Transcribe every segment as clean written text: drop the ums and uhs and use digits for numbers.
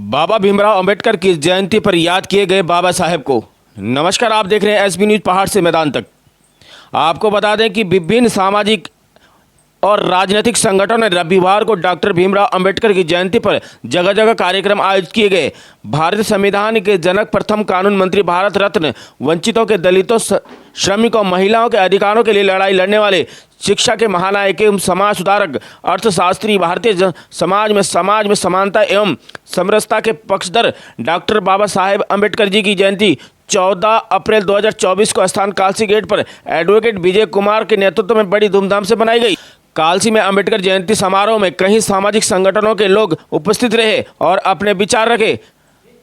बाबा भीमराव अंबेडकर की जयंती पर याद किए गए बाबा साहेब को। नमस्कार, आप देख रहे हैं एसबी न्यूज पहाड़ से मैदान तक। आपको बता दें कि विभिन्न सामाजिक और राजनीतिक संगठनों ने रविवार को डॉक्टर भीमराव अंबेडकर की जयंती पर जगह जगह कार्यक्रम आयोजित किए गए। भारतीय संविधान के जनक, प्रथम कानून मंत्री, भारत रत्न, वंचितों के, दलितों, श्रमिकों, महिलाओं के अधिकारों के लिए लड़ाई लड़ने वाले, शिक्षा के महानायक एवं समाज सुधारक, अर्थशास्त्री, भारतीय समाज में समानता एवं समरसता के पक्षधर डॉक्टर बाबा साहेब अंबेडकर जी की जयंती 14 अप्रैल 2024 को स्थान कालसी गेट पर एडवोकेट विजय कुमार के नेतृत्व में बड़ी धूमधाम से बनाई गई। कालसी में अंबेडकर जयंती समारोह में कई सामाजिक संगठनों के लोग उपस्थित रहे और अपने विचार रखे।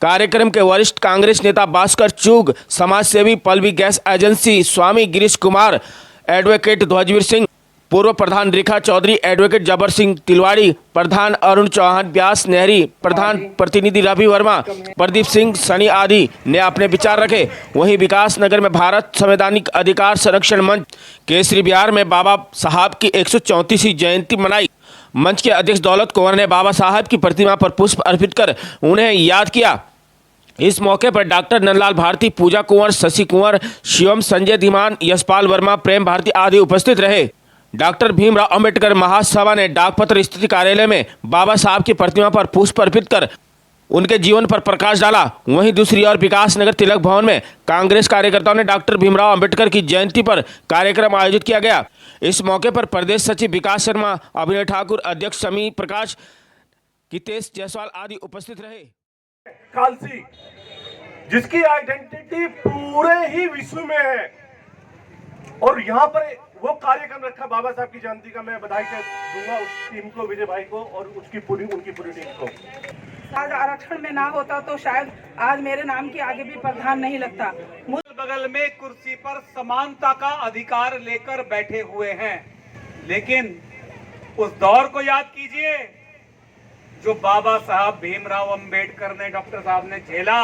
कार्यक्रम के वरिष्ठ कांग्रेस नेता भास्कर चूग, समाज सेवी पल्लवी गैस एजेंसी स्वामी गिरीश कुमार, एडवोकेट ध्वजवीर सिंह, पूर्व प्रधान रेखा चौधरी, एडवोकेट जबर सिंह तिलवाड़ी, प्रधान अरुण चौहान, व्यास नेहरी, प्रधान प्रतिनिधि रवि वर्मा, प्रदीप सिंह सनी आदि ने अपने विचार रखे। वहीं विकास नगर में भारत संवैधानिक अधिकार संरक्षण मंच केसरी विहार में बाबा साहब की 134वीं जयंती मनाई। मंच के अध्यक्ष दौलत कुंवर ने बाबा साहब की प्रतिमा पर पुष्प अर्पित कर उन्हें याद किया। इस मौके पर डॉक्टर नंदलाल भारती, पूजा कुंवर, शशि कुंवर, शिवम, संजय धीमान, यशपाल वर्मा, प्रेम भारती आदि उपस्थित रहे। डॉक्टर भीमराव अंबेडकर महासभा ने डाकपत्र स्थित कार्यालय में बाबा साहब की प्रतिमा पर पुष्प अर्पित कर उनके जीवन पर प्रकाश डाला। वहीं दूसरी ओर विकास नगर तिलक भवन में कांग्रेस कार्यकर्ताओं ने डॉक्टर भीमराव अंबेडकर की जयंती पर कार्यक्रम आयोजित किया गया। इस मौके पर प्रदेश सचिव विकास शर्मा, अभिनय ठाकुर, अध्यक्ष समी प्रकाश, कितेश जायसवाल आदि उपस्थित रहे। कालसी, जिसकी आइडेंटिटी पूरे ही विश्व में है, और यहाँ पर वो कार्यक्रम रखा बाबा साहब की जयंती का। मैं बधाई दूंगा उस टीम को, विजय भाई को और उनकी पूरी टीम को। आज आरक्षण में ना होता तो शायद आज मेरे नाम के आगे भी प्रधान नहीं लगता। बगल में कुर्सी पर समानता का अधिकार लेकर बैठे हुए हैं, लेकिन उस दौर को याद कीजिए जो बाबा साहब भीमराव अंबेडकर ने, डॉक्टर साहब ने झेला।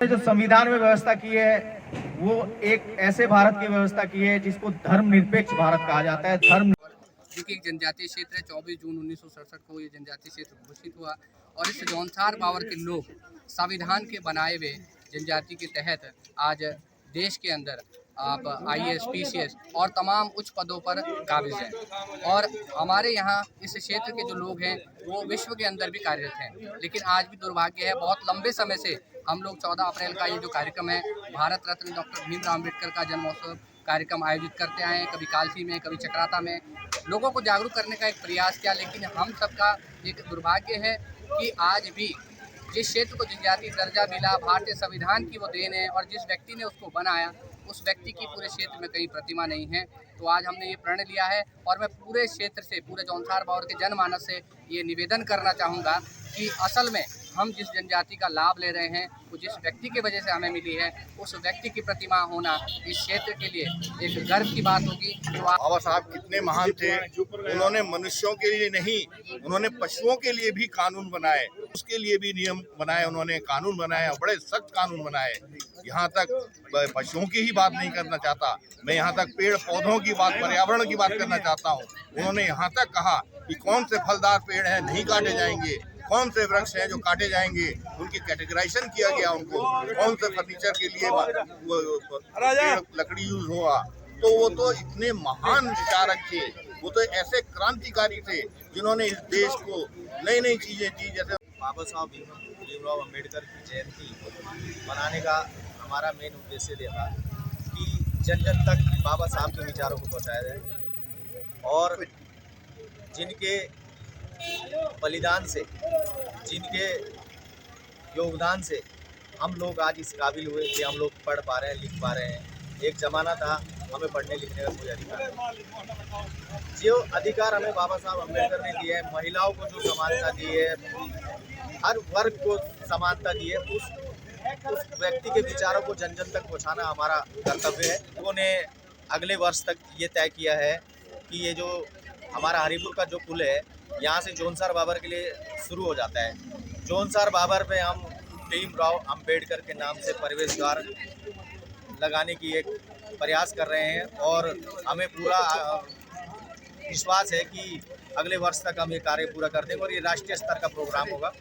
जो संविधान में व्यवस्था की है वो एक ऐसे भारत की व्यवस्था की है जिसको धर्मनिरपेक्ष भारत कहा जाता है। जो कि एक जनजातीय क्षेत्र है। 24 जून 1967 को ये जनजातीय क्षेत्र घोषित हुआ और इस जौनसार बावर के लोग संविधान के बनाए हुए जनजाति के तहत आज देश के अंदर आप IAS, PCS और तमाम उच्च पदों पर काबिज हैं। और हमारे यहाँ इस क्षेत्र के जो लोग हैं वो विश्व के अंदर भी कार्यरत हैं। लेकिन आज भी दुर्भाग्य है, बहुत लंबे समय से हम लोग 14 अप्रैल का ये जो कार्यक्रम है, भारत रत्न डॉक्टर भीमराव अंबेडकर का जन्मोत्सव कार्यक्रम आयोजित करते आए हैं। कभी कालसी में, कभी चक्राता में लोगों को जागरूक करने का एक प्रयास किया। लेकिन हम सबका एक दुर्भाग्य है कि आज भी जिस क्षेत्र को जनजातीय दर्जा मिला, भारतीय संविधान की वो देन है, और जिस व्यक्ति ने उसको बनाया उस व्यक्ति की पूरे क्षेत्र में कहीं प्रतिमा नहीं है। तो आज हमने ये प्रण लिया है और मैं पूरे क्षेत्र से, पूरे जौनसार बावर के जनमानस से ये निवेदन करना चाहूँगा कि असल में हम जिस जनजाति का लाभ ले रहे हैं वो जिस व्यक्ति की वजह से हमें मिली है, उस व्यक्ति की प्रतिमा होना इस क्षेत्र के लिए एक गर्व की बात होगी। बाबा साहब कितने महान थे। उन्होंने मनुष्यों के लिए नहीं, उन्होंने पशुओं के लिए भी कानून बनाए, उसके लिए भी नियम बनाए, उन्होंने कानून बनाए, बड़े सख्त कानून बनाए। यहाँ तक पशुओं की ही बात नहीं करना चाहता मैं, यहाँ तक पेड़ पौधों की बात, पर्यावरण की बात करना चाहता हूँ। उन्होंने यहाँ तक कहा कि कौन से फलदार पेड़ हैं नहीं काटे जाएंगे, कौन से वृक्ष हैं जो काटे जाएंगे, उनकी कैटेगराइजेशन किया गया, उनको कौन से फर्नीचर के लिए लकड़ी यूज हुआ। तो वो तो इतने महान विचारक थे, वो तो ऐसे क्रांतिकारी थे जिन्होंने इस देश को नई नई चीजें दी। जैसे बाबा साहब भीमराव अंबेडकर की जयंती मनाने का हमारा मेन उद्देश्य था कि जन जन तक बाबा साहब के विचारों को पहुँचाया जाए और जिनके बलिदान से, जिनके योगदान से हम लोग आज इस काबिल हुए कि हम लोग पढ़ पा रहे हैं, लिख पा रहे हैं। एक ज़माना था हमें पढ़ने लिखने का कोई अधिकार नहीं। जो अधिकार हमें बाबा साहब अम्बेडकर ने दिए है, महिलाओं को जो समानता दी है, हर वर्ग को समानता दी है, उस व्यक्ति के विचारों को जन जन तक पहुँचाना हमारा कर्तव्य है। लोगों ने अगले वर्ष तक ये तय किया है कि ये जो हमारा हरिपुर का जो पुल है यहाँ से जौनसार बाबर के लिए शुरू हो जाता है। जौनसार बाबर पे हम भीमराव अंबेडकर के नाम से प्रवेश द्वार लगाने की एक प्रयास कर रहे हैं और हमें पूरा विश्वास है कि अगले वर्ष तक हम ये कार्य पूरा कर देंगे और ये राष्ट्रीय स्तर का प्रोग्राम होगा।